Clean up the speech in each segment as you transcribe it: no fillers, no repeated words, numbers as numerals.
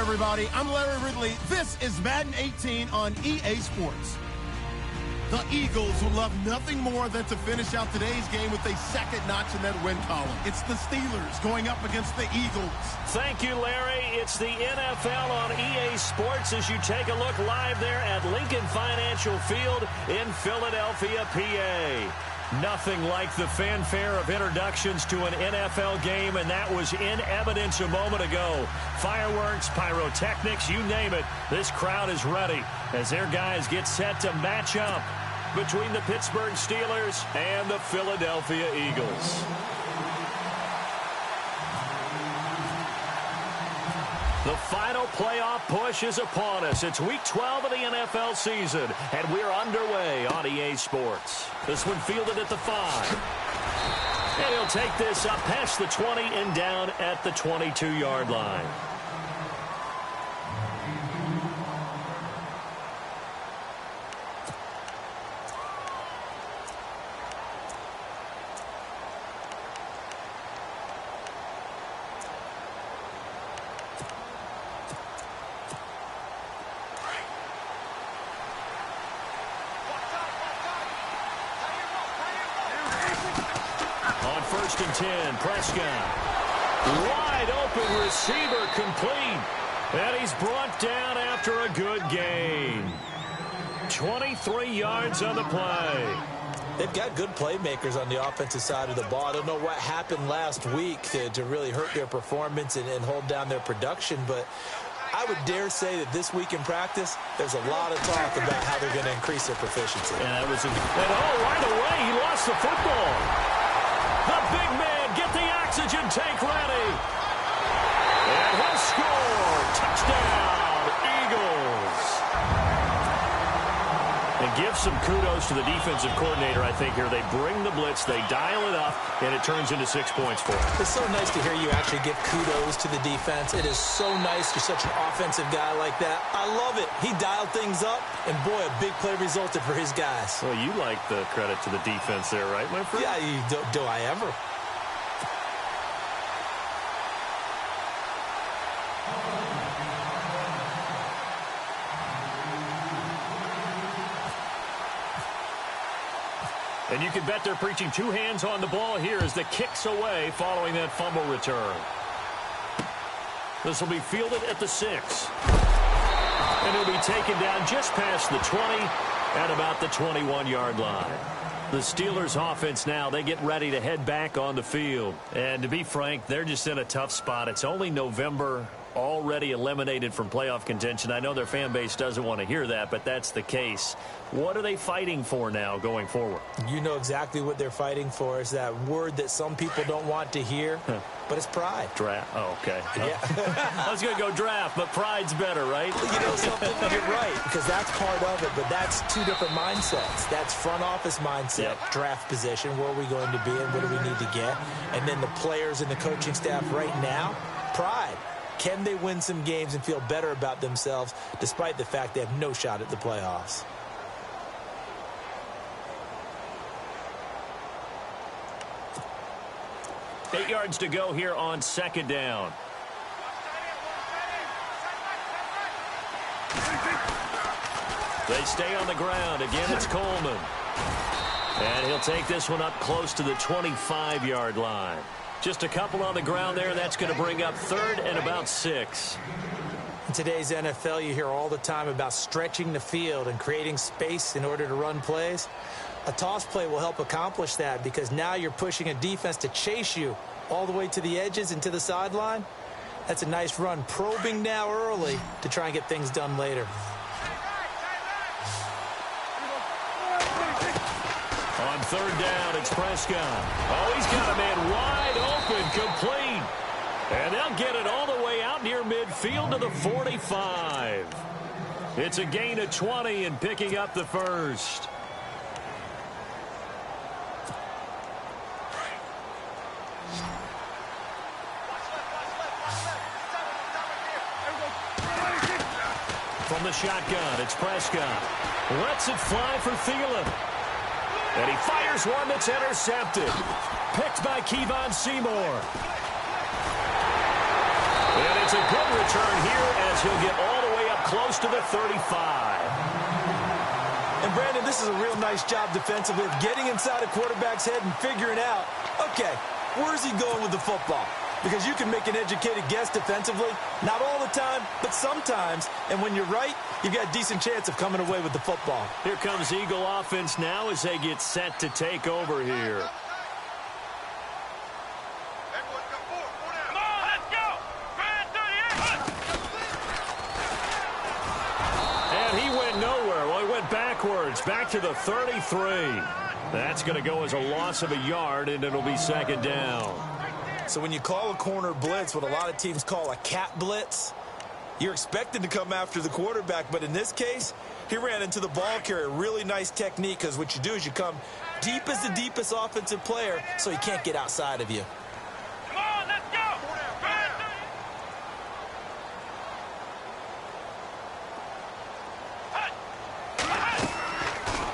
everybody. I'm Larry Ridley. This is Madden 18 on EA Sports. The Eagles will love nothing more than to finish out today's game with a second notch in that win column. It's the Steelers going up against the Eagles. Thank you, Larry. It's the NFL on EA Sports as you take a look live there at Lincoln Financial Field in Philadelphia, PA. Nothing like the fanfare of introductions to an NFL game, and that was in evidence a moment ago. Fireworks, pyrotechnics, you name it. This crowd is ready as their guys get set to match up between the Pittsburgh Steelers and the Philadelphia Eagles. The final playoff push is upon us. It's Week 12 of the NFL season, and we're underway on EA Sports. This one fielded at the 5. And he'll take this up past the 20 and down at the 22-yard line. First and 10, Prescott. Wide open receiver complete. And he's brought down after a good gain. 23 yards on the play. They've got good playmakers on the offensive side of the ball. I don't know what happened last week to really hurt their performance and hold down their production, but I would dare say that this week in practice, there's a lot of talk about how they're going to increase their proficiency. And that was right away, he lost the football. The big man, get the oxygen tank ready. And he'll score. Touchdown, Eagles. And give some kudos to the defensive coordinator, I think, here. They bring the blitz, they dial it up, and it turns into 6 points for them. It's so nice to hear you actually give kudos to the defense. It is so nice you're such an offensive guy like that. I love it. He dialed things up, and boy, a big play resulted for his guys. Well, you like the credit to the defense there, right, my friend? Yeah, do I ever? And you can bet they're preaching two hands on the ball here as the kick's away following that fumble return. This will be fielded at the 6. And it'll be taken down just past the 20 at about the 21-yard line. The Steelers offense now, they get ready to head back on the field. And to be frank, they're just in a tough spot. It's only November, already eliminated from playoff contention. I know their fan base doesn't want to hear that, but that's the case. What are they fighting for now going forward? You know exactly what they're fighting for. Is that word that some people don't want to hear, but it's pride. Draft. Oh, okay. Yeah. I was going to go draft, but pride's better, right? You know something? You're right, because that's part of it, but that's two different mindsets. That's front office mindset, draft position, where are we going to be and what do we need to get? And then the players and the coaching staff right now, pride. Can they win some games and feel better about themselves despite the fact they have no shot at the playoffs? Eight yards to go here on second down. They stay on the ground. Again, it's Coleman. And he'll take this one up close to the 25-yard line. Just a couple on the ground there. That's going to bring up third and about 6. In today's NFL, you hear all the time about stretching the field and creating space in order to run plays. A toss play will help accomplish that because now you're pushing a defense to chase you all the way to the edges and to the sideline. That's a nice run. Probing now early to try and get things done later. On third down, it's Prescott. Oh, he's got a man wide open, complete. And they'll get it all the way out near midfield to the 45. It's a gain of 20 and picking up the first. From the shotgun, it's Prescott. Lets it fly for Thielen. And he fires one that's intercepted. Picked by Kevon Seymour. And it's a good return here as he'll get all the way up close to the 35. And, Brandon, this is a real nice job defensively of getting inside a quarterback's head and figuring out, okay, where's he going with the football? Because you can make an educated guess defensively, not all the time, but sometimes. And when you're right, you've got a decent chance of coming away with the football. Here comes Eagle offense now as they get set to take over here. And he went nowhere. Well, he went backwards, back to the 33. That's going to go as a loss of a yard, and it'll be second down. So when you call a corner blitz, what a lot of teams call a cat blitz, you're expected to come after the quarterback. But in this case, he ran into the ball carrier. Really nice technique, because what you do is you come deep as the deepest offensive player so he can't get outside of you. Come on, let's go!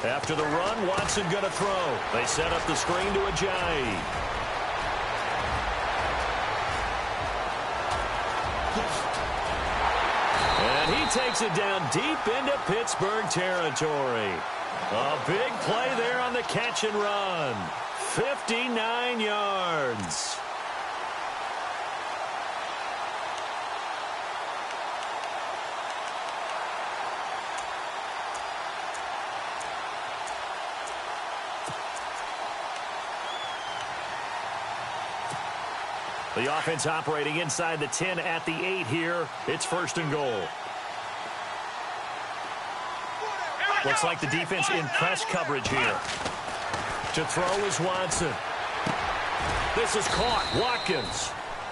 After the run, Watson going to throw. They set up the screen to Ajayi. And he takes it down deep into Pittsburgh territory. A big play there on the catch and run. 59 yards. The offense operating inside the 10 at the 8 here. It's first and goal. Looks like the defense in press coverage here. To throw is Watson. This is caught. Watkins.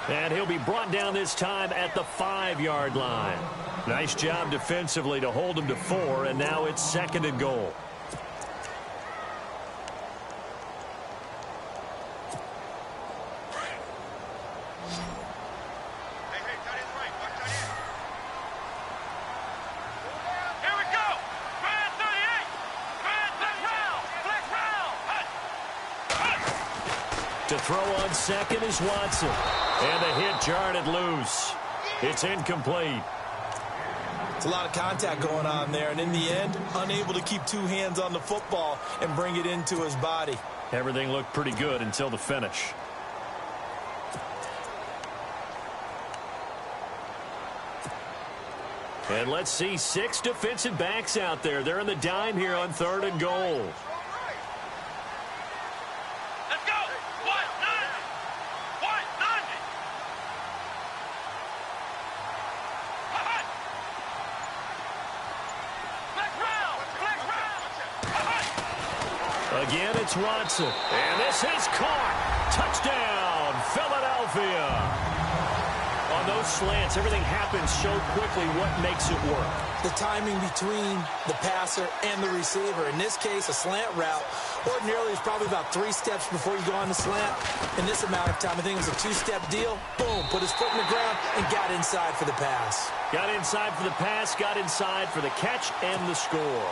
And he'll be brought down this time at the 5-yard line. Nice job defensively to hold him to 4, and now it's second and goal. To throw on second is Watson. And the hit jarred it loose. It's incomplete. It's a lot of contact going on there, and in the end, unable to keep two hands on the football and bring it into his body. Everything looked pretty good until the finish. And let's see 6 defensive backs out there. They're in the dime here on third and goal. Again, it's Watson. And this is caught. Touchdown, Philadelphia. On those slants, everything happens so quickly. What makes it work? The timing between the passer and the receiver. In this case, a slant route ordinarily is probably about 3 steps before you go on the slant. In this amount of time, I think it was a 2-step deal. Boom, put his foot in the ground and got inside for the pass. Got inside for the pass, got inside for the catch and the score.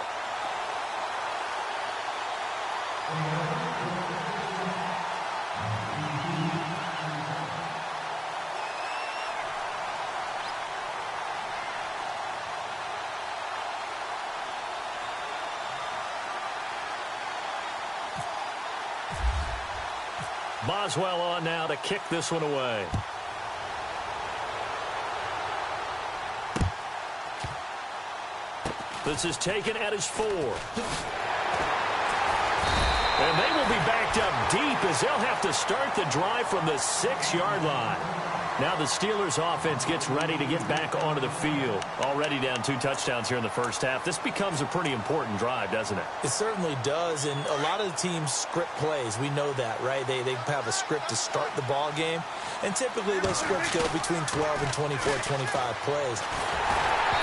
Boswell on now to kick this one away. This is taken at his 4. And they will be backed up deep as they'll have to start the drive from the 6-yard line. Now the Steelers offense gets ready to get back onto the field. Already down 2 touchdowns here in the first half. This becomes a pretty important drive, doesn't it? It certainly does, and a lot of the teams script plays. We know that, right? They have a script to start the ball game, and typically those scripts go between 12 and 24, 25 plays.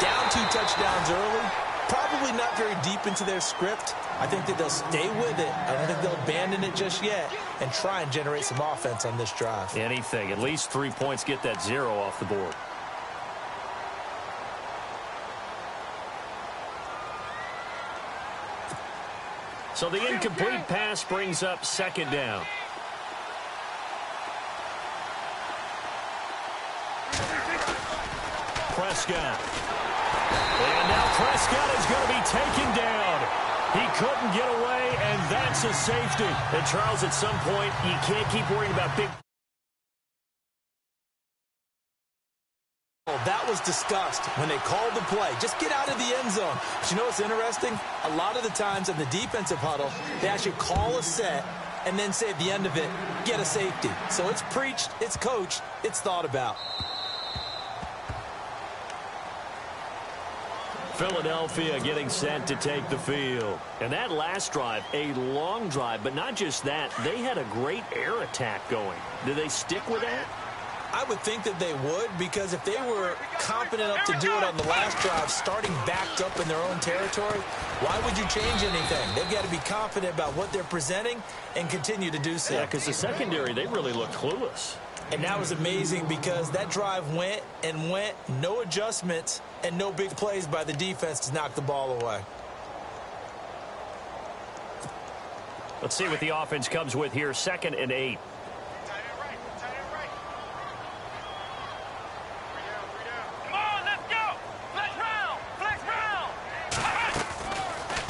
Down 2 touchdowns early, probably not very deep into their script. I think that they'll stay with it. I don't think they'll abandon it just yet and try and generate some offense on this drive. Anything. At least 3 points, get that 0 off the board. So the incomplete pass brings up second down. Prescott. And now Prescott is going to be taken down. He couldn't get away, and that's a safety. And, Charles, at some point, you can't keep worrying about big... That was discussed when they called the play. Just get out of the end zone. But you know what's interesting? A lot of the times in the defensive huddle, they actually call a set and then say at the end of it, get a safety. So it's preached, it's coached, it's thought about. Philadelphia getting set to take the field. And that last drive, a long drive, but not just that. They had a great air attack going. Did they stick with that? I would think that they would, because if they were confident enough to do it on the last drive, starting backed up in their own territory, why would you change anything? They've got to be confident about what they're presenting and continue to do so. Yeah, because the secondary, they really looked clueless. And that was amazing because that drive went and went, no adjustments, and no big plays by the defense to knock the ball away. Let's see what the offense comes with here. 2nd and 8.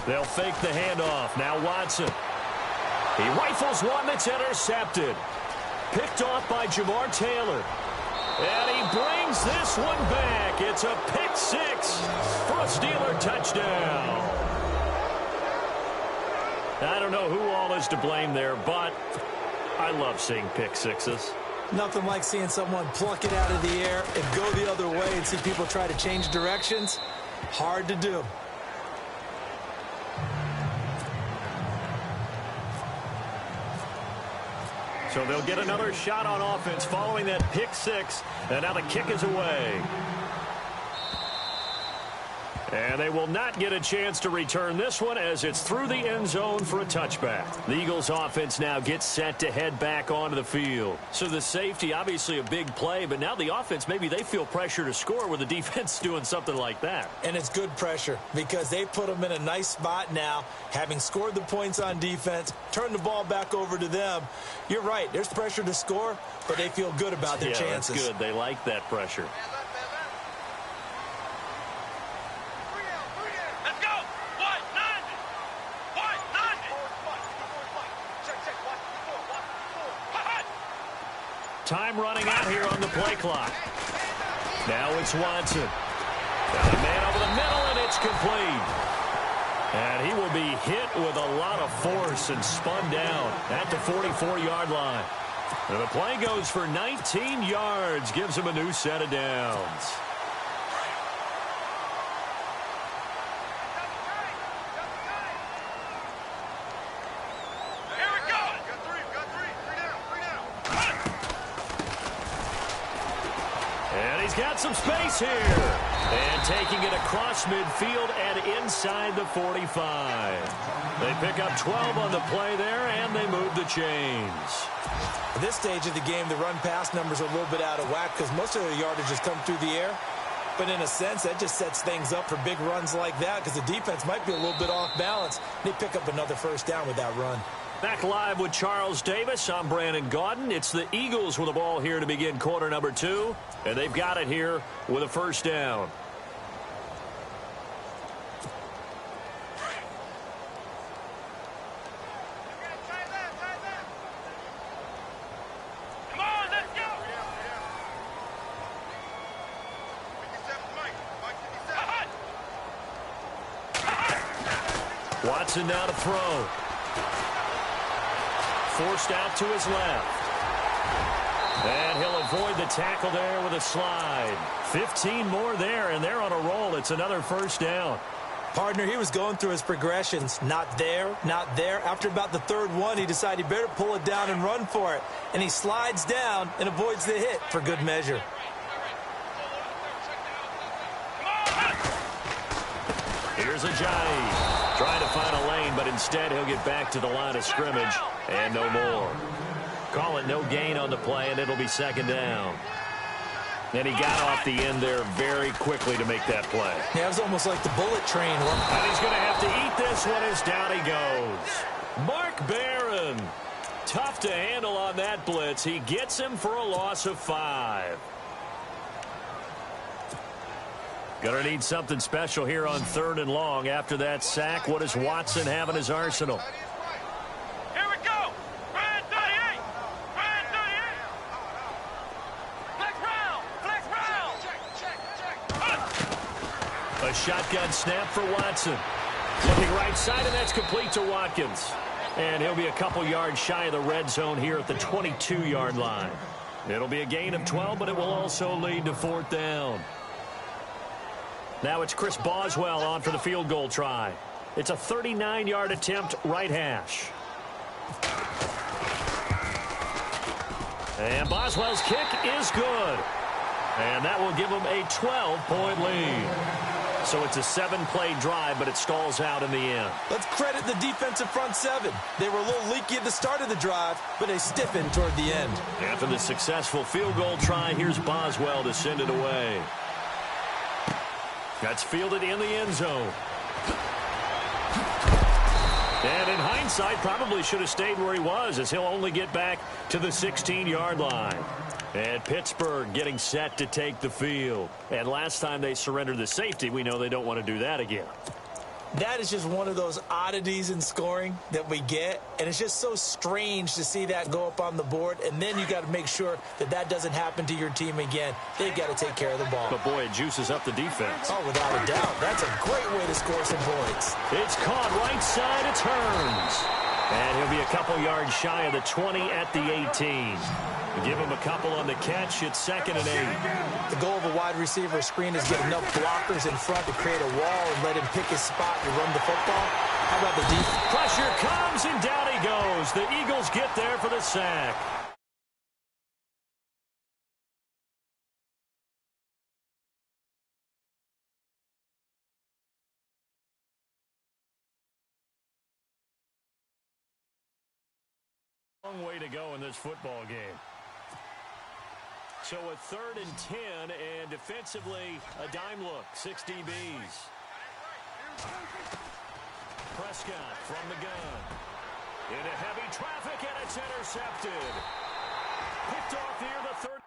They'll fake the handoff. Now Watson. He rifles one that's intercepted. Picked off by Jamar Taylor. And he brings this one back. It's a pick 6 for a Steeler touchdown. I don't know who all is to blame there, but I love seeing pick 6s. Nothing like seeing someone pluck it out of the air and go the other way and see people try to change directions. Hard to do. So they'll get another shot on offense following that pick 6. And now the kick is away. And they will not get a chance to return this one as it's through the end zone for a touchback. The Eagles offense now gets set to head back onto the field. So the safety, obviously a big play, but now the offense, maybe they feel pressure to score with the defense doing something like that. And it's good pressure because they put them in a nice spot now, having scored the points on defense, turn the ball back over to them. You're right, there's pressure to score, but they feel good about their chances. That's good. They like that pressure. Time running out here on the play clock. Now it's Watson. Got a man over the middle, and it's complete. And he will be hit with a lot of force and spun down at the 44-yard line. And the play goes for 19 yards, gives him a new set of downs. Got some space here. And taking it across midfield and inside the 45. They pick up 12 on the play there, and they move the chains. At this stage of the game, the run-pass numbers are a little bit out of whack because most of the yardage has come through the air. But in a sense, that just sets things up for big runs like that because the defense might be a little bit off balance. They pick up another first down with that run. Back live with Charles Davis. I'm Brandon Gaudin. It's the Eagles with the ball here to begin quarter number 2. And they've got it here with a first down. Come on, let's go. Watson now to throw. Forced out to his left. And he'll avoid the tackle there with a slide. 15 more there, and they're on a roll. It's another first down. Partner, he was going through his progressions. Not there, not there. After about the third one, he decided he better pull it down and run for it. And he slides down and avoids the hit for good measure. Here's Ajayi. Trying to find a lane, but instead he'll get back to the line of scrimmage. And no more. Call it no gain on the play, and it'll be second down. And he got off the end there very quickly to make that play. Yeah, it was almost like the bullet train. And he's going to have to eat this one as down he goes. Mark Barron. Tough to handle on that blitz. He gets him for a loss of 5. Going to need something special here on 3rd and long. After that sack, what does Watson have in his arsenal? Here we go. Red 38. Red 38. Flex round. Flex round. A shotgun snap for Watson. Looking right side, and that's complete to Watkins. And he'll be a couple yards shy of the red zone here at the 22-yard line. It'll be a gain of 12, but it will also lead to 4th down. Now it's Chris Boswell on for the field goal try. It's a 39-yard attempt, right hash. And Boswell's kick is good. And that will give them a 12-point lead. So it's a 7-play drive, but it stalls out in the end. Let's credit the defensive front seven. They were a little leaky at the start of the drive, but they stiffened toward the end. After the successful field goal try, here's Boswell to send it away. That's fielded in the end zone. And in hindsight, probably should have stayed where he was, as he'll only get back to the 16-yard line. And Pittsburgh getting set to take the field. And last time they surrendered the safety, we know they don't want to do that again. That is just one of those oddities in scoring that we get, and it's just so strange to see that go up on the board, and then you got to make sure that that doesn't happen to your team again. They've got to take care of the ball. But, boy, it juices up the defense. Oh, without a doubt. That's a great way to score some points. It's caught right side. It turns. And he'll be a couple yards shy of the 20 at the 18. Give him a couple on the catch. It's 2nd and 8. The goal of a wide receiver screen is get enough blockers in front to create a wall and let him pick his spot to run the football. How about the defense? Pressure comes, and down he goes. The Eagles get there for the sack. Long way to go in this football game. So a 3rd and 10, and defensively, a dime look, 6 DBs. Prescott from the gun. Into heavy traffic, and it's intercepted. Picked off near the 30.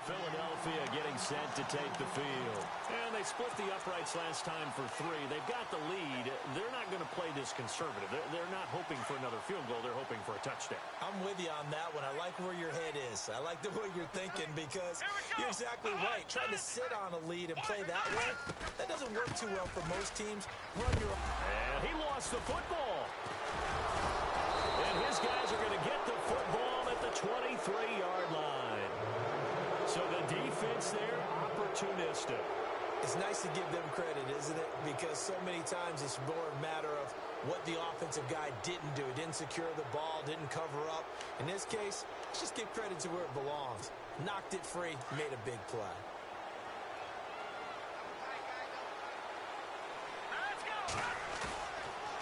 Philadelphia getting set to take the field. And they split the uprights last time for 3. They've got the lead. They're not going to play this conservative. They're not hoping for another field goal. They're hoping for a touchdown. I'm with you on that one. I like where your head is. I like the way you're thinking because you're exactly right. Trying to sit on a lead and play that way, that doesn't work too well for most teams. Run your... And he lost the football. And his guys are going to get the football at the 23-yard line. So the defense there, opportunistic. It's nice to give them credit, isn't it? Because so many times it's more a matter of what the offensive guy didn't do. Didn't secure the ball, didn't cover up. In this case, let's just give credit to where it belongs. Knocked it free, made a big play.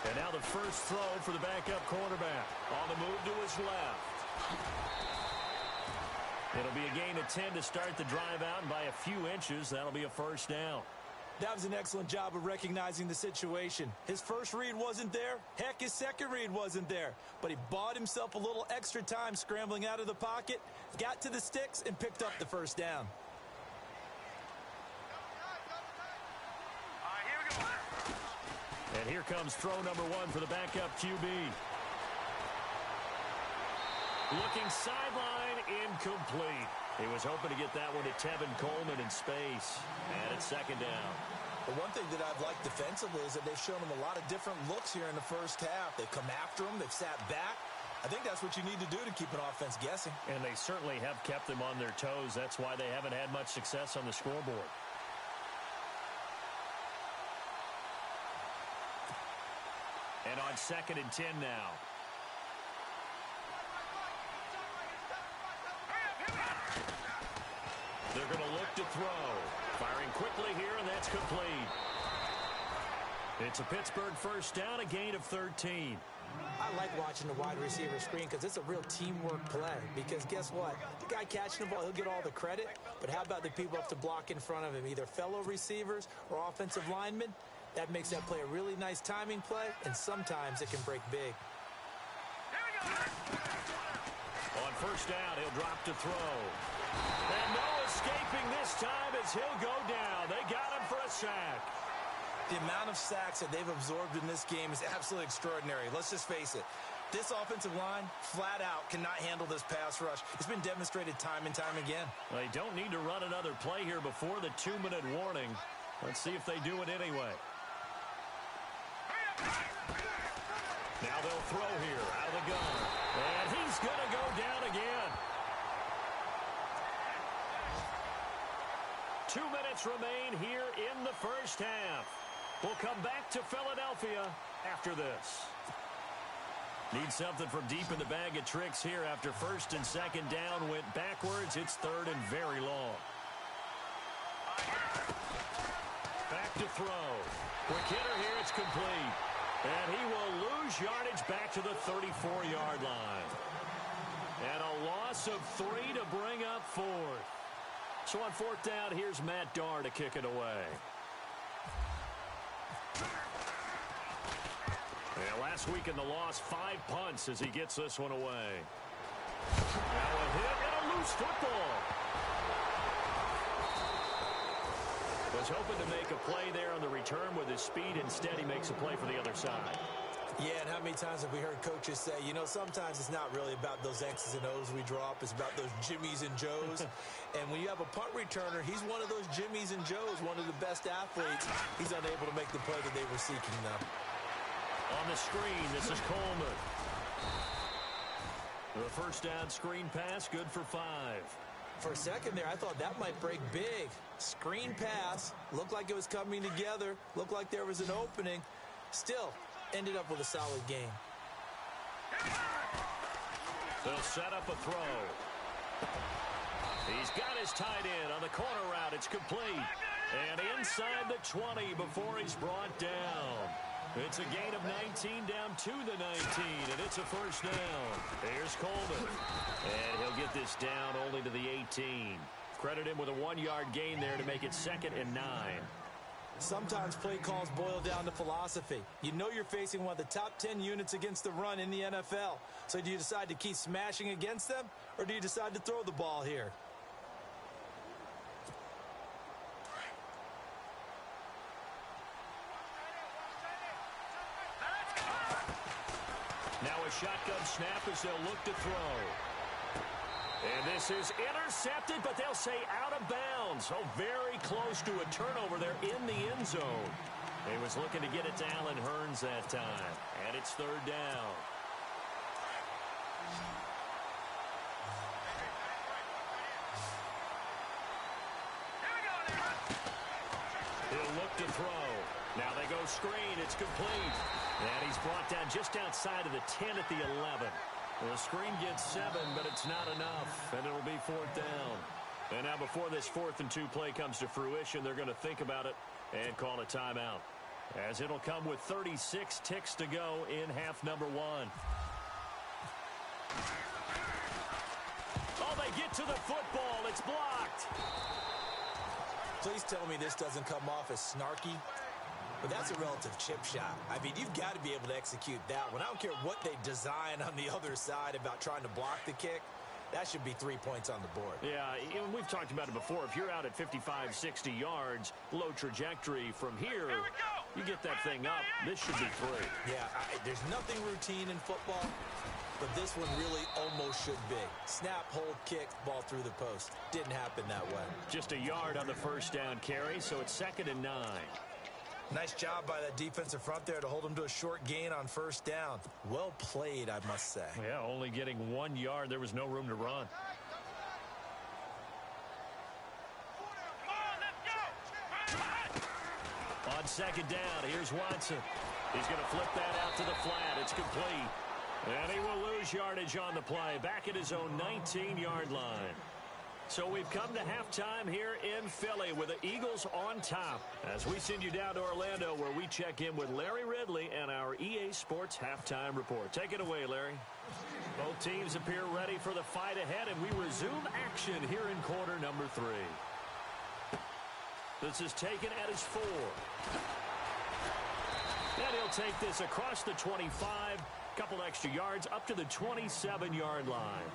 And now the first throw for the backup quarterback. On the move to his left. It'll be a gain of 10 to start the drive out, and by a few inches, that'll be a first down. That was an excellent job of recognizing the situation. His first read wasn't there. Heck, his second read wasn't there. But he bought himself a little extra time scrambling out of the pocket, got to the sticks, and picked up the first down. And here comes throw number 1 for the backup QB. Looking sideline, incomplete. He was hoping to get that one to Tevin Coleman in space. And it's 2nd down. The one thing that I've liked defensively is that they've shown him a lot of different looks here in the first half. They've come after him. They've sat back. I think that's what you need to do to keep an offense guessing. And they certainly have kept them on their toes. That's why they haven't had much success on the scoreboard. And on 2nd and 10 now. They're going to look to throw. Firing quickly here, and that's complete. It's a Pittsburgh first down, a gain of 13. I like watching the wide receiver screen because it's a real teamwork play. Because guess what? The guy catching the ball, he'll get all the credit. But how about the people up to block in front of him, either fellow receivers or offensive linemen? That makes that play a really nice timing play, and sometimes it can break big. On first down, he'll drop to throw. And no escaping this time as he'll go down. They got him for a sack. The amount of sacks that they've absorbed in this game is absolutely extraordinary. Let's just face it. This offensive line, flat out, cannot handle this pass rush. It's been demonstrated time and time again. They don't need to run another play here before the 2-minute warning. Let's see if they do it anyway. Now they'll throw here out of the gun. And he's going to go down again. 2 minutes remain here in the first half. We'll come back to Philadelphia after this. Need something from deep in the bag of tricks here after first and second down went backwards. It's third and very long. Back to throw. Quick hitter here. It's complete. And he will lose yardage back to the 34-yard line. And a loss of 3 to bring up fourth. So on fourth down, here's Matt Darr to kick it away. Yeah, last week in the loss, 5 punts as he gets this one away. Now a hit and a loose football. Was hoping to make a play there on the return with his speed. Instead, he makes a play for the other side. Yeah, and how many times have we heard coaches say, you know, sometimes it's not really about those X's and O's we drop. It's about those Jimmies and Joes. And when you have a punt returner, he's one of those Jimmies and Joes, one of the best athletes. He's unable to make the play that they were seeking, though. On the screen, this is Coleman. The first down screen pass, good for 5. For a second there, I thought that might break big. Screen pass, looked like it was coming together, looked like there was an opening. Still, ended up with a solid game. They'll set up a throw. He's got his tight end on the corner route. It's complete. And inside the 20 before he's brought down. It's a gain of 19 down to the 19, and it's a first down. Here's Coleman. And he'll get this down only to the 18. Credit him with a 1-yard gain there to make it 2nd and 9. Sometimes play calls boil down to philosophy. You know you're facing one of the top 10 units against the run in the NFL. So do you decide to keep smashing against them, or do you decide to throw the ball here? Now a shotgun snap as they'll look to throw. And this is intercepted, but they'll say out of bounds. So very close to a turnover there in the end zone. He was looking to get it to Allen Hurns that time. And it's third down. He'll look to throw. Now they go screen. It's complete. And he's brought down just outside of the 10 at the 11. The screen gets 7, but it's not enough. And it'll be fourth down. And now before this 4th and 2 play comes to fruition, they're going to think about it and call a timeout. As it'll come with 36 ticks to go in half number 1. Oh, they get to the football. It's blocked. Please tell me this doesn't come off as snarky. But that's a relative chip shot. I mean, you've got to be able to execute that one. I don't care what they design on the other side about trying to block the kick. That should be 3 points on the board. Yeah, and we've talked about it before. If you're out at 55, 60 yards, low trajectory from here, you get that thing up. This should be 3. Yeah, there's nothing routine in football, but this one really almost should be. Snap, hold, kick, ball through the post. Didn't happen that way. Just a yard on the first down carry, so it's 2nd and 9. Nice job by that defensive front there to hold him to a short gain on first down. Well played, I must say. Yeah, only getting 1 yard. There was no room to run. On second down, here's Watson. He's going to flip that out to the flat. It's complete. And he will lose yardage on the play. Back at his own 19-yard line. So we've come to halftime here in Philly with the Eagles on top as we send you down to Orlando where we check in with Larry Ridley and our EA Sports Halftime Report. Take it away, Larry. Both teams appear ready for the fight ahead, and we resume action here in quarter number 3. This is taken at his 4. And he'll take this across the 25, couple extra yards up to the 27-yard line.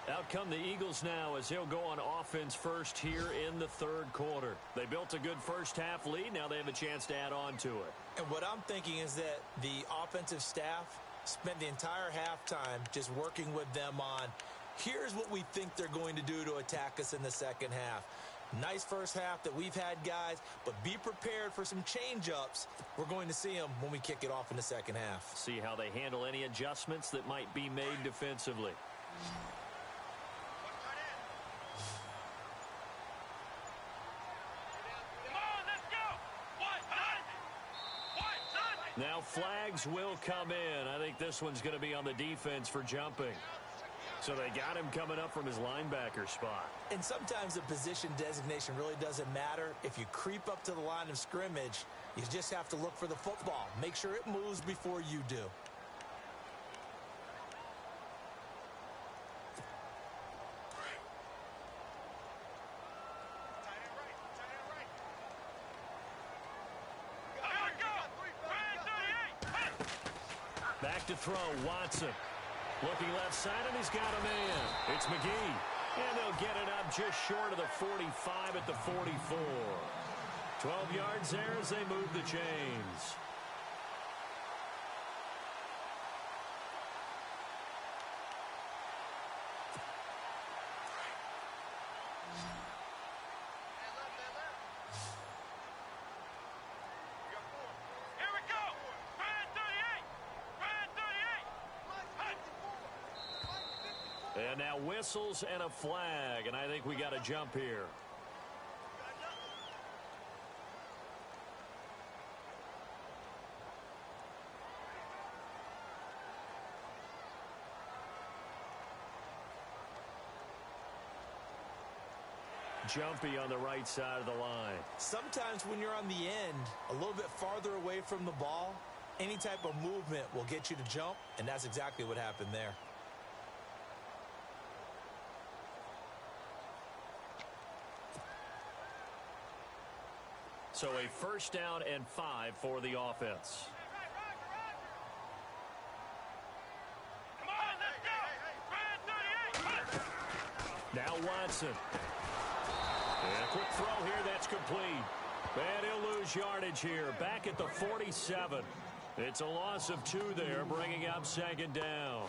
Out come the Eagles now as they'll go on offense first here in the third quarter. They built a good first-half lead. Now they have a chance to add on to it. And what I'm thinking is that the offensive staff spent the entire halftime just working with them on, here's what we think they're going to do to attack us in the second half. Nice first half that we've had, guys, but be prepared for some change-ups. We're going to see them when we kick it off in the second half. See how they handle any adjustments that might be made defensively. Now flags will come in. I think this one's going to be on the defense for jumping. So they got him coming up from his linebacker spot. And sometimes the position designation really doesn't matter. If you creep up to the line of scrimmage, you just have to look for the football. Make sure it moves before you do. Back to throw, Watson. Looking left side, and he's got a man. It's McGee. And they'll get it up just short of the 45 at the 44. 12 yards there as they move the chains. And now whistles and a flag, and I think we got a jump here. Jumpy on the right side of the line. Sometimes when you're on the end, a little bit farther away from the ball, any type of movement will get you to jump, and that's exactly what happened there. So a first down and 5 for the offense. Come on, let's go. Now Watson. And a quick throw here, that's complete. And he'll lose yardage here, back at the 47. It's a loss of 2 there, bringing up second down.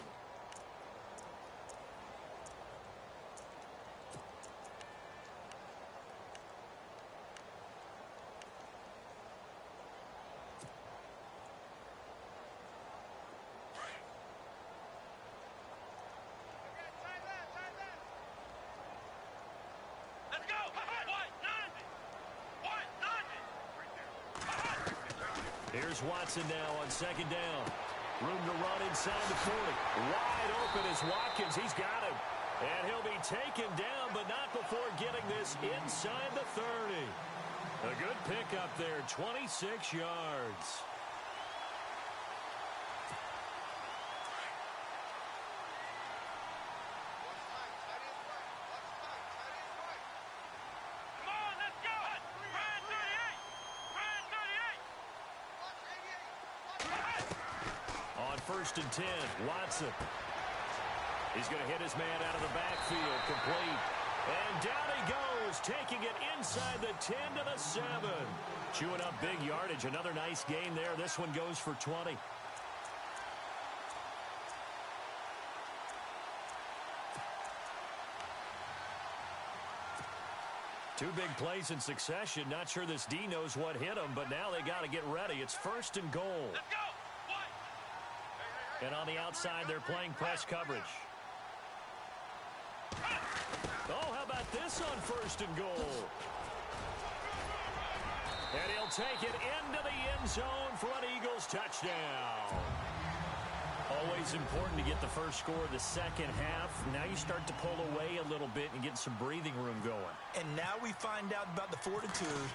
Here's Watson now on second down. Room to run inside the 40. Wide open is Watkins. He's got him. And he'll be taken down, but not before getting this inside the 30. A good pickup there, 26 yards. First and 10, Watson. He's going to hit his man out of the backfield, complete. And down he goes, taking it inside the 10 to the 7. Chewing up big yardage. Another nice gain there. This one goes for 20. Two big plays in succession. Not sure this D knows what hit him, but now they got to get ready. It's first and goal. Let's go. And on the outside, they're playing press coverage. Oh, how about this on first and goal? And he'll take it into the end zone for an Eagles touchdown. Always always important to get the first score of the second half. Now you start to pull away a little bit and get some breathing room going. And now we find out about the fortitude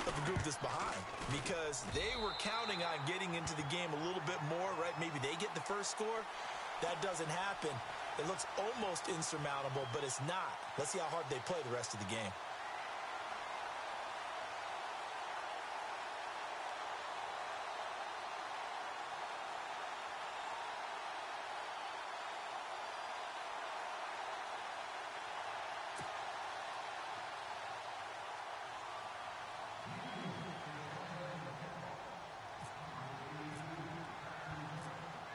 of the group that's behind, because they were counting on getting into the game a little bit more, right? Maybe they get the first score. That doesn't happen. It looks almost insurmountable, but it's not. Let's see how hard they play the rest of the game.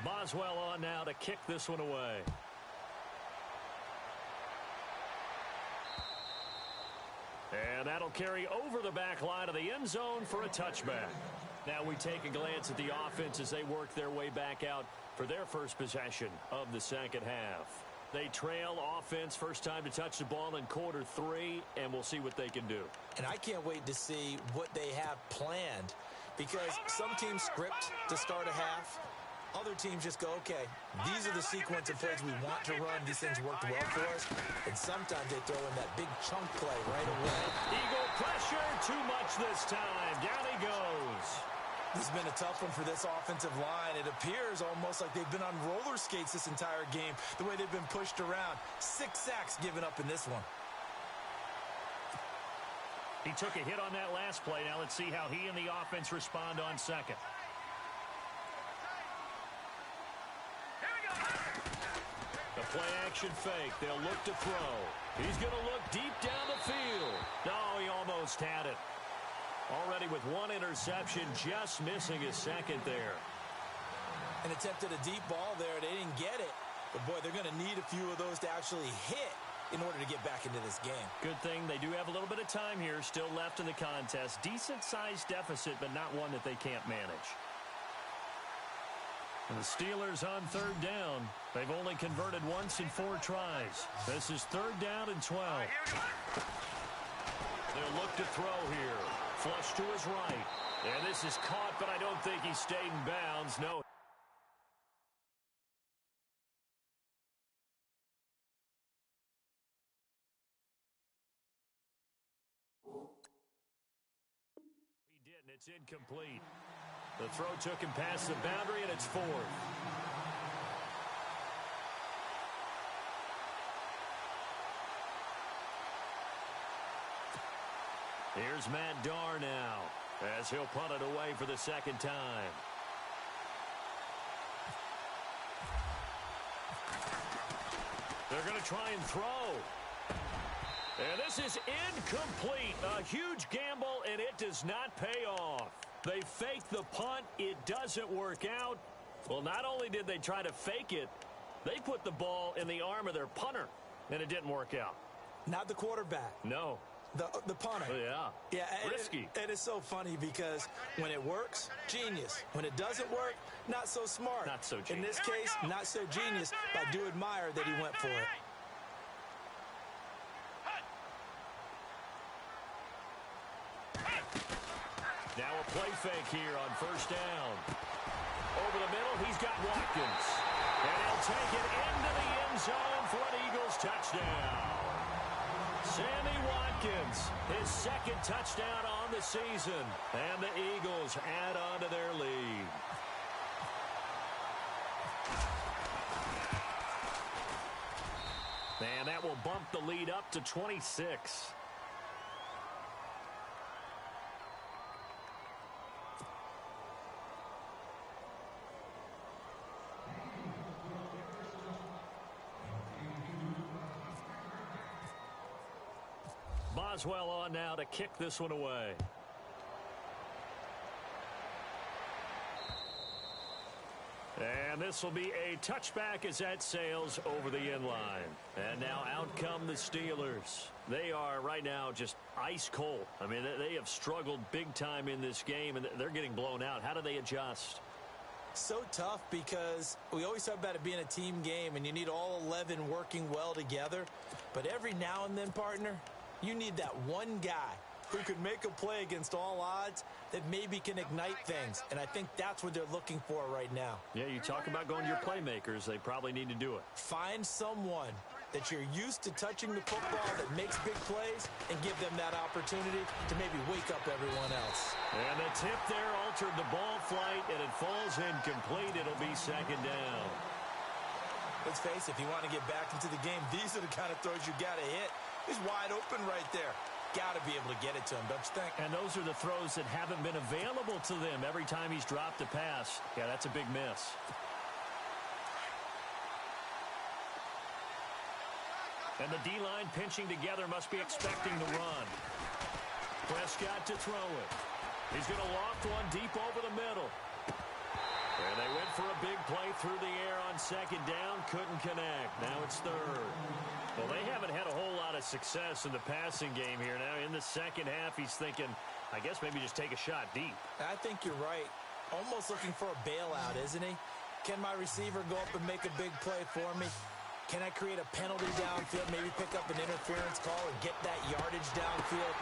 Boswell on now to kick this one away. And that'll carry over the back line of the end zone for a touchback. Now we take a glance at the offense as they work their way back out for their first possession of the second half. They trail offense, first time to touch the ball in quarter 3, and we'll see what they can do. And I can't wait to see what they have planned, because some teams script to start a half. Other teams just go, okay, these are the sequence of plays we want to run. These things worked well for us. And sometimes they throw in that big chunk play right away. Eagle pressure, too much this time. Down he goes. This has been a tough one for this offensive line. It appears almost like they've been on roller skates this entire game, the way they've been pushed around. 6 sacks given up in this one. He took a hit on that last play. Now let's see how he and the offense respond on second. The play-action fake. They'll look to throw. He's going to look deep down the field. No, he almost had it. Already with 1 interception, just missing his second there. And attempted a deep ball there. They didn't get it. But, boy, they're going to need a few of those to actually hit in order to get back into this game. Good thing they do have a little bit of time here still left in the contest. Decent-sized deficit, but not one that they can't manage. And the Steelers on third down. They've only converted once in 4 tries. This is third down and 12. They'll look to throw here. Flush to his right. And this is caught, but I don't think he stayed in bounds. No. He didn't. It's incomplete. The throw took him past the boundary, and it's 4th. Here's Matt Darr now, as he'll punt it away for the second time. They're going to try and throw. And this is incomplete. A huge gamble, and it does not pay off. They fake the punt. It doesn't work out. Well, not only did they try to fake it, they put the ball in the arm of their punter, and it didn't work out. Not the quarterback. No. The punter. Oh, yeah. Risky. It is so funny because when it works, genius. When it doesn't work, not so smart. Not so genius. In this case, not so genius. But I do admire that he went for it. Now a play fake here on first down. Over the middle, he's got Watkins. And he'll take it into the end zone for an Eagles touchdown. Sammy Watkins, his second touchdown on the season. And the Eagles add on to their lead. And that will bump the lead up to 26. Boswell on now to kick this one away. And this will be a touchback as that sails over the end line. And now out come the Steelers. They are right now just ice cold. I mean, they have struggled big time in this game, and they're getting blown out. How do they adjust? So tough because we always talk about it being a team game, and you need all 11 working well together. But every now and then, partner, you need that one guy who can make a play against all odds that maybe can ignite things. And I think that's what they're looking for right now. Yeah, you talk about going to your playmakers. They probably need to do it. Find someone that you're used to touching the football that makes big plays and give them that opportunity to maybe wake up everyone else. And the tip there altered the ball flight, and it falls incomplete. It'll be second down. Let's face it, if you want to get back into the game, these are the kind of throws you got to hit. He's wide open right there. Got to be able to get it to him, don't you think? And those are the throws that haven't been available to them every time he's dropped a pass. Yeah, that's a big miss. And the D-line pinching together must be expecting the run. Prescott to throw it. He's going to loft one deep over the middle. And they went for a big play through the air on second down. Couldn't connect. Now it's third. Well, they haven't had a whole lot of success in the passing game here. Now in the second half, he's thinking, I guess maybe just take a shot deep. I think you're right. Almost looking for a bailout, isn't he? Can my receiver go up and make a big play for me? Can I create a penalty downfield, maybe pick up an interference call and get that yardage downfield?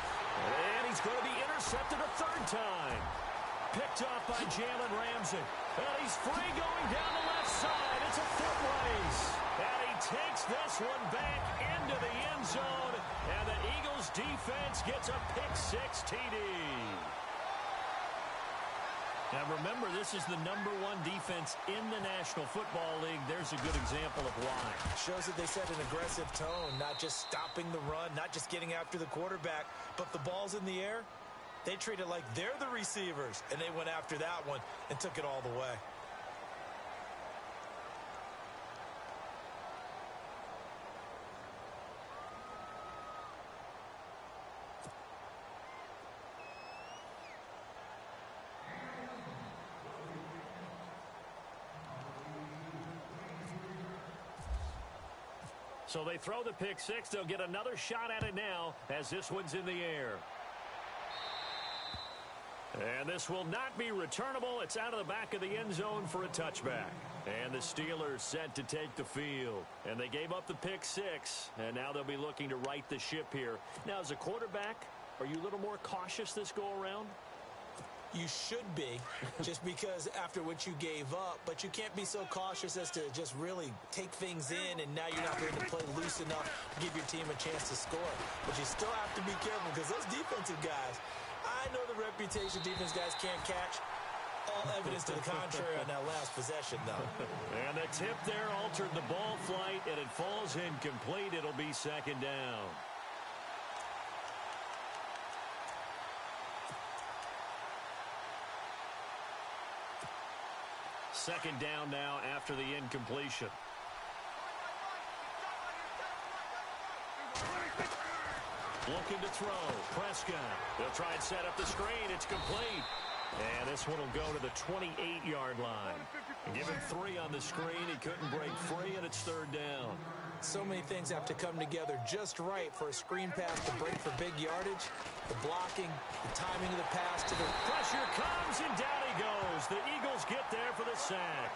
And he's going to be intercepted a third time. Picked off by Jalen Ramsey. And he's free going down the left side. It's a foot race. And he takes this one back into the end zone. And the Eagles defense gets a pick-six TD. Now, remember, this is the #1 defense in the National Football League. There's a good example of why. Shows that they set an aggressive tone, not just stopping the run, not just getting after the quarterback, but the ball's in the air. They treat it like they're the receivers, and they went after that one and took it all the way. So they throw the pick six. They'll get another shot at it now as this one's in the air. And this will not be returnable. It's out of the back of the end zone for a touchback. And the Steelers set to take the field. And they gave up the pick six. And now they'll be looking to right the ship here. Now, as a quarterback, are you a little more cautious this go-around? You should be, just because after what you gave up. But you can't be so cautious as to just really take things in, and now you're not going to play loose enough to give your team a chance to score. But you still have to be careful because those defensive guys, I know the reputation defense guys can't catch. All evidence to the contrary on that last possession, though. And the tip there altered the ball flight, and it falls incomplete. It'll be second down. Second down now after the incompletion. Looking to throw. Prescott. They'll try and set up the screen. It's complete. And this one will go to the 28-yard line. And give him 3 on the screen. He couldn't break free, and it's third down. So many things have to come together just right for a screen pass to break for big yardage. The blocking, the timing of the pass to the... Pressure comes, and down he goes. The Eagles get there for the sack.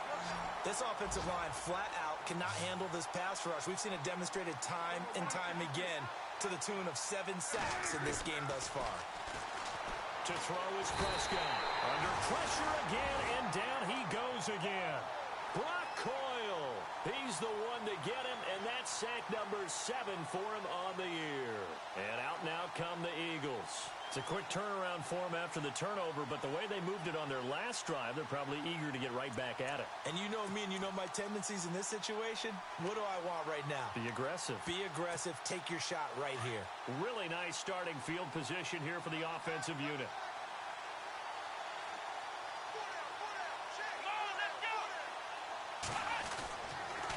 This offensive line flat out cannot handle this pass rush. We've seen it demonstrated time and time again to the tune of 7 sacks in this game thus far. To throw is Prescott. Under pressure again, and down he goes again. Brock Coyle. He's the one to get him, and that's sack number 7 for him on the year. And out now come the Eagles. It's a quick turnaround for them after the turnover, but the way they moved it on their last drive, they're probably eager to get right back at it. And you know me and you know my tendencies in this situation. What do I want right now? Be aggressive. Be aggressive. Take your shot right here. Really nice starting field position here for the offensive unit.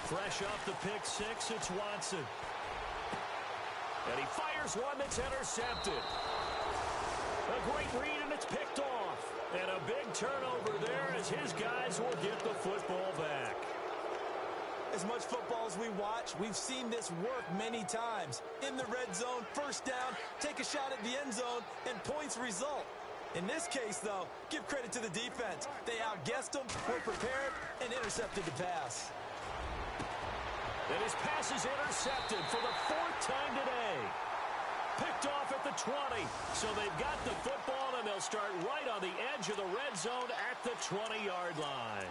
Fresh off the pick six, it's Watson. And he fires one that's intercepted. A great read, and it's picked off. And a big turnover there as his guys will get the football back. As much football as we watch, we've seen this work many times. In the red zone, first down, take a shot at the end zone, and points result. In this case, though, give credit to the defense. They outguessed them, were prepared, and intercepted the pass. And his pass is intercepted for the 4th time today. Picked off at the 20. So they've got the football, and they'll start right on the edge of the red zone at the 20-yard line.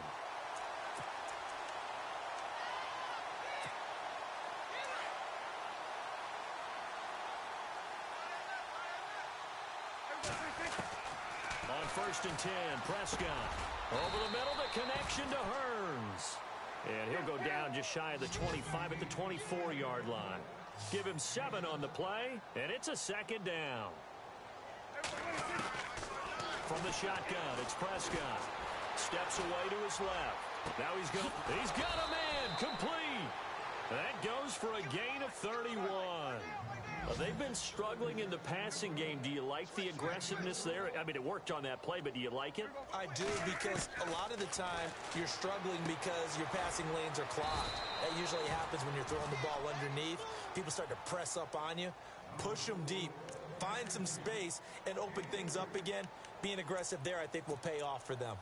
On 1st and 10, Prescott. Over the middle, the connection to Hearns. And he'll go down just shy of the 25 at the 24-yard line. Give him 7 on the play, and it's a 2nd down. From the shotgun, it's Prescott. Steps away to his left. Now he's got a man, complete. That goes for a gain of 31. They've been struggling in the passing game. Do you like the aggressiveness there? I mean, it worked on that play, but do you like it? I do, because a lot of the time you're struggling because your passing lanes are clogged. That usually happens when you're throwing the ball underneath. People start to press up on you. Push them deep. Find some space and open things up again. Being aggressive there, I think, will pay off for them.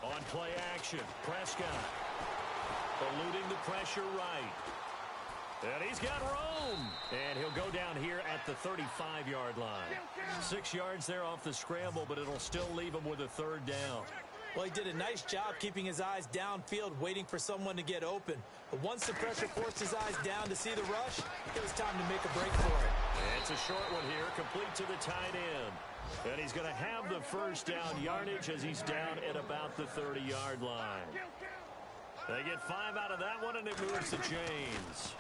On play action, Prescott eluding the pressure right. And he's got room. And he'll go down here at the 35-yard line. 6 yards there off the scramble, but it'll still leave him with a 3rd down. Well, he did a nice job keeping his eyes downfield, waiting for someone to get open. But once the pressure forced his eyes down to see the rush, it was time to make a break for it. And it's a short one here, complete to the tight end. And he's going to have the 1st down yardage as he's down at about the 30-yard line. They get 5 out of that one, and it moves the chains.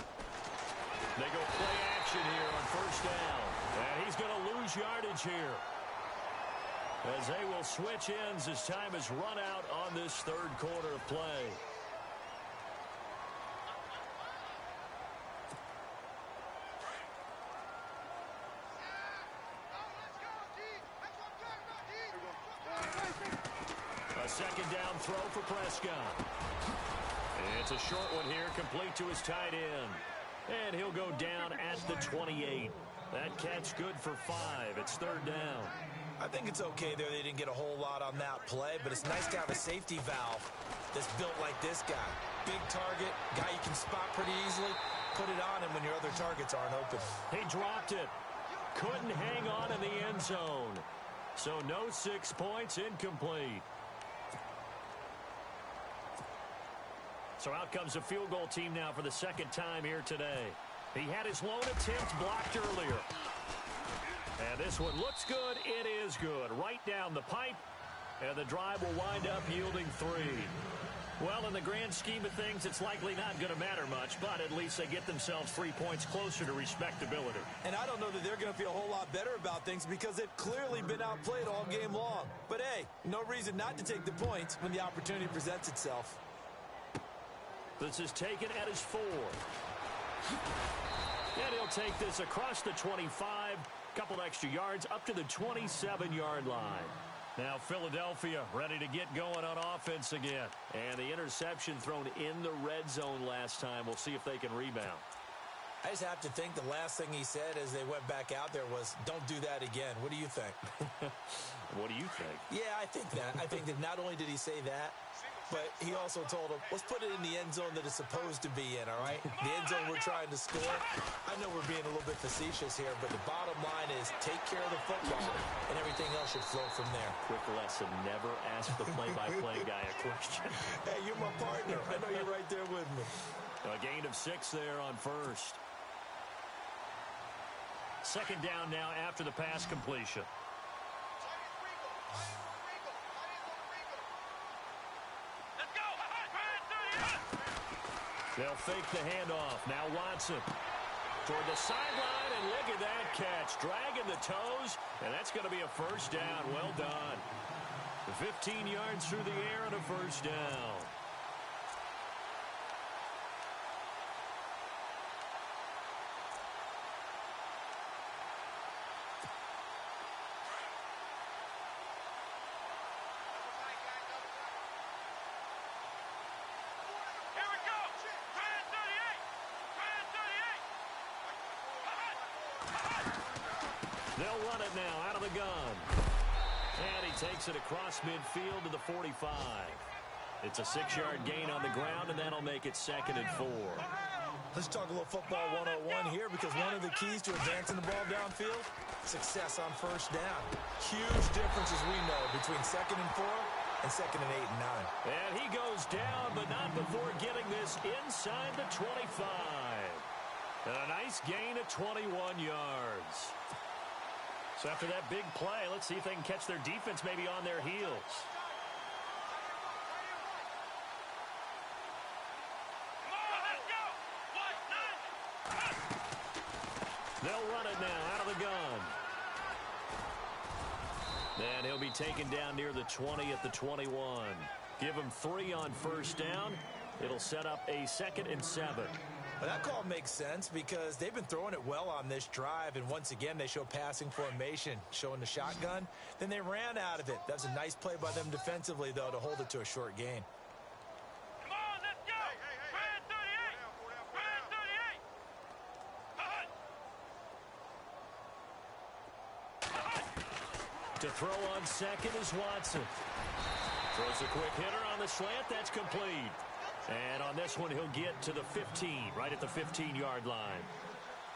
They go play action here on 1st down. And he's going to lose yardage here, as they will switch ends as time has run out on this 3rd quarter of play. A 2nd down throw for Prescott. It's a short one here, complete to his tight end. And he'll go down at the 28. That catch good for 5. It's 3rd down. I think it's okay there. They didn't get a whole lot on that play, but it's nice to have a safety valve that's built like this guy. Big target, guy you can spot pretty easily. Put it on him when your other targets aren't open. He dropped it. Couldn't hang on in the end zone. So no 6 points, incomplete. So out comes a field goal team now for the 2nd time here today. He had his lone attempt blocked earlier. And this one looks good. It is good. Right down the pipe. And the drive will wind up yielding 3. Well, in the grand scheme of things, it's likely not going to matter much, but at least they get themselves 3 points closer to respectability. And I don't know that they're going to feel a whole lot better about things because they've clearly been outplayed all game long. But, hey, no reason not to take the points when the opportunity presents itself. This is taken at his 4. And he'll take this across the 25, couple extra yards up to the 27-yard line. Now Philadelphia ready to get going on offense again. And the interception thrown in the red zone last time. We'll see if they can rebound. I just have to think the last thing he said as they went back out there was, don't do that again. What do you think? What do you think? Yeah, I think that. I think that not only did he say that, but he also told him, let's put it in the end zone that it's supposed to be in, all right? The end zone we're trying to score. I know we're being a little bit facetious here, but the bottom line is take care of the football, and everything else should flow from there. Quick lesson, never ask the play-by-play guy a question. Hey, you're my partner. I know you're right there with me. A gain of 6 there on 1st. 2nd down now after the pass completion. They'll fake the handoff. Now Watson toward the sideline, and look at that catch. Dragging the toes, and that's going to be a 1st down. Well done. 15 yards through the air and a 1st down. They'll run it now out of the gun. And he takes it across midfield to the 45. It's a 6-yard gain on the ground, and that'll make it 2nd and 4. Let's talk a little football 101 here, because one of the keys to advancing the ball downfield, success on first down. Huge difference, as we know, between 2nd and 4 and 2nd and 8 and 9. And he goes down, but not before getting this inside the 25. And a nice gain of 21 yards. So after that big play, let's see if they can catch their defense maybe on their heels. They'll run it now out of the gun. And he'll be taken down near the 20 at the 21. Give him 3 on first down. It'll set up a 2nd and 7. Well, that call makes sense because they've been throwing it well on this drive, and once again they show passing formation, showing the shotgun. Then they ran out of it. That's a nice play by them defensively, though, to hold it to a short gain. Come on, let's go. Red 38. Red 38. To throw on 2nd is Watson. Throws a quick hitter on the slant. That's complete. And on this one, he'll get to the 15, right at the 15-yard line.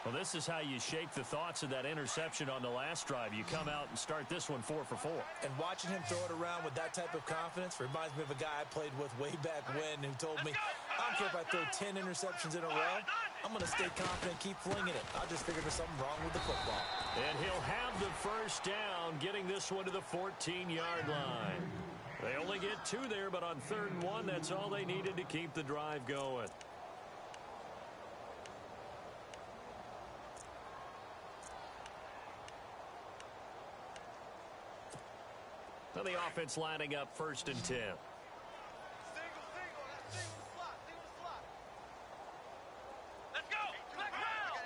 Well, this is how you shake the thoughts of that interception on the last drive. You come out and start this one 4 for 4. And watching him throw it around with that type of confidence reminds me of a guy I played with way back when who told me, I don't care if I throw 10 interceptions in a row. I'm going to stay confident, keep flinging it. I just figured there's something wrong with the football. And he'll have the first down, getting this one to the 14-yard line. They only get 2 there, but on 3rd and 1, that's all they needed to keep the drive going. So the offense lining up 1st and 10. Single, that single slot. Let's go. Flex round.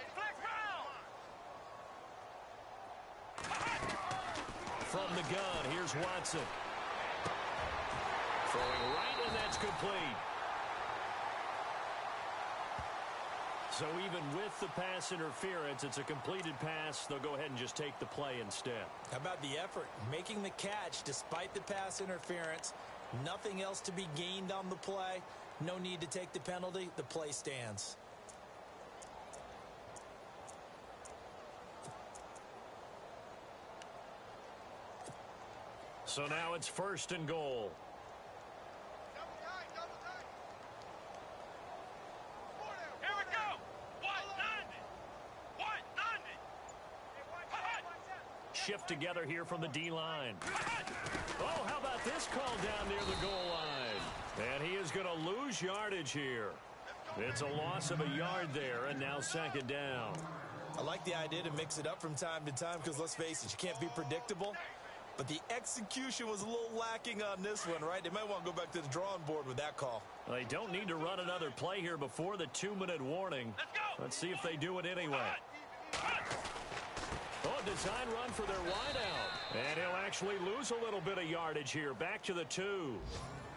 From the gun, here's Watson. Throwing right, and that's complete. So even with the pass interference, it's a completed pass. They'll go ahead and just take the play instead. How about the effort? Making the catch despite the pass interference. Nothing else to be gained on the play. No need to take the penalty. The play stands. So now it's 1st and goal. Here we go. Shift together here from the D-line. Oh, how about this call down near the goal line? And he is going to lose yardage here. It's a loss of a yard there, and now 2nd down. I like the idea to mix it up from time to time because, let's face it, you can't be predictable. But the execution was a little lacking on this one, right? They might want to go back to the drawing board with that call. Well, they don't need to run another play here before the 2-minute warning. Let's see if they do it anyway. Oh, design run for their wideout. And he'll actually lose a little bit of yardage here. Back to the 2.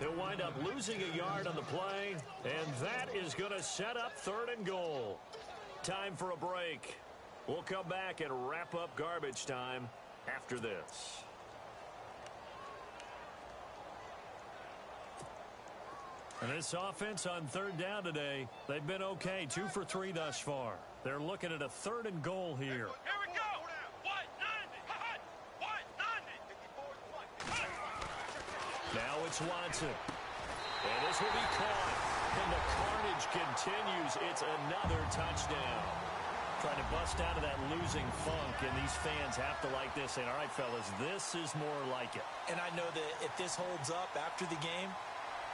He'll wind up losing a yard on the play. And that is going to set up 3rd and goal. Time for a break. We'll come back and wrap up garbage time after this. And this offense on 3rd down today, they've been okay. 2 for 3 thus far. They're looking at a 3rd and goal here. Here we go. Now it's Watson. And this will be caught. And the carnage continues. It's another touchdown. Trying to bust out of that losing funk, and these fans have to like this. And all right, fellas, this is more like it. And I know that if this holds up after the game,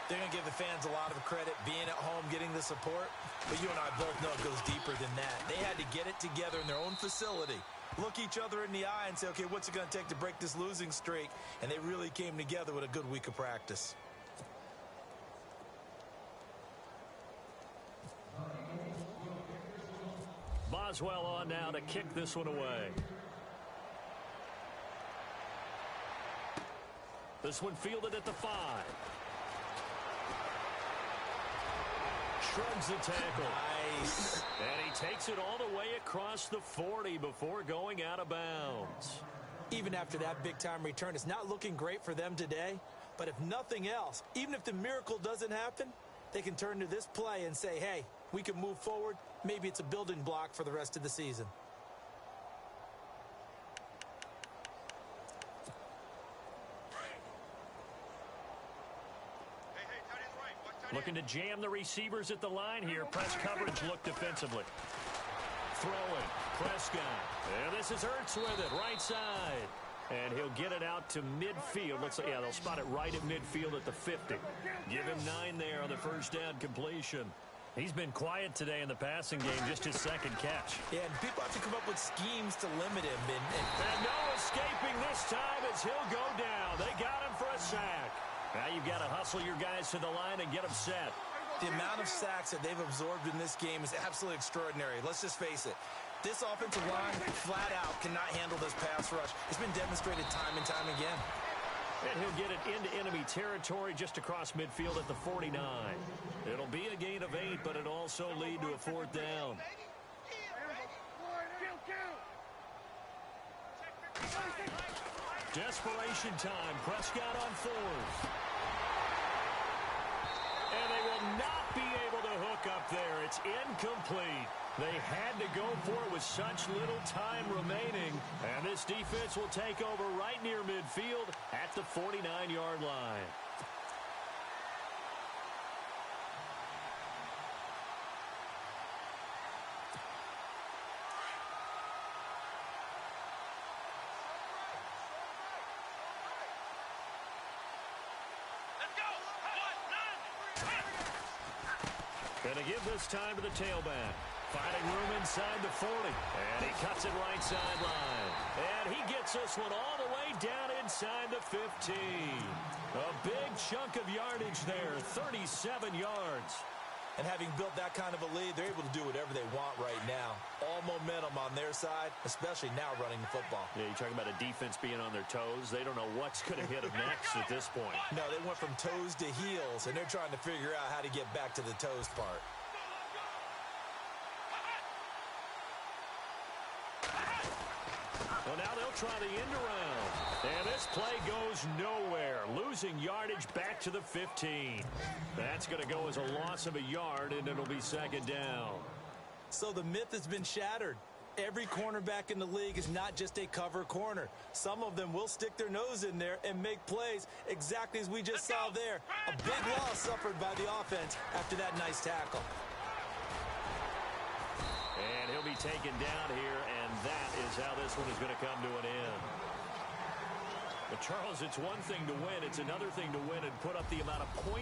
they're going to give the fans a lot of credit, being at home, getting the support. But you and I both know it goes deeper than that. They had to get it together in their own facility, look each other in the eye and say, okay, what's it going to take to break this losing streak? And they really came together with a good week of practice. Boswell on now to kick this one away. This one fielded at the 5. Shrugs the tackle. Nice. And he takes it all the way across the 40 before going out of bounds. even after that big-time return. It's not looking great for them today, but if nothing else, even if the miracle doesn't happen, they can turn to this play and say, hey, we can move forward. Maybe it's a building block for the rest of the season. Looking to jam the receivers at the line here. Press coverage look defensively. Throwing. Prescott. And this is Ertz with it. Right side. And he'll get it out to midfield. Looks like, yeah, they'll spot it right at midfield at the 50. Give him 9 there on the first down completion. He's been quiet today in the passing game, just his second catch. Yeah, and people have to come up with schemes to limit him. And no escaping this time as he'll go down. They got him for a sack. Now you've got to hustle your guys to the line and get them set. The amount of sacks that they've absorbed in this game is absolutely extraordinary. Let's just face it. This offensive line, flat out, cannot handle this pass rush. It's been demonstrated time and time again. And he'll get it into enemy territory just across midfield at the 49. It'll be a gain of 8, but it'll also lead to a 4th down. Desperation time. Prescott on 4th. And they will not be able to hook up there. It's incomplete. They had to go for it with such little time remaining. And this defense will take over right near midfield at the 49-yard line. Going to give this time to the tailback. Finding room inside the 40. And he cuts it right sideline. And he gets this one all the way down inside the 15. A big chunk of yardage there, 37 yards. And having built that kind of a lead, they're able to do whatever they want right now. All momentum on their side, especially now running the football. Yeah, you're talking about a defense being on their toes. They don't know what's going to hit them next at this point. No, they went from toes to heels, and they're trying to figure out how to get back to the toes part. Well, now they'll try the end around. And this play goes nowhere. Losing yardage back to the 15. That's going to go as a loss of a yard, and it'll be 2nd down. So the myth has been shattered. Every cornerback in the league is not just a cover corner. Some of them will stick their nose in there and make plays exactly as we just saw there. A big loss suffered by the offense after that nice tackle. And he'll be taken down here, and that is how this one is going to come to an end. But, Charles, it's one thing to win. It's another thing to win and put up the amount of points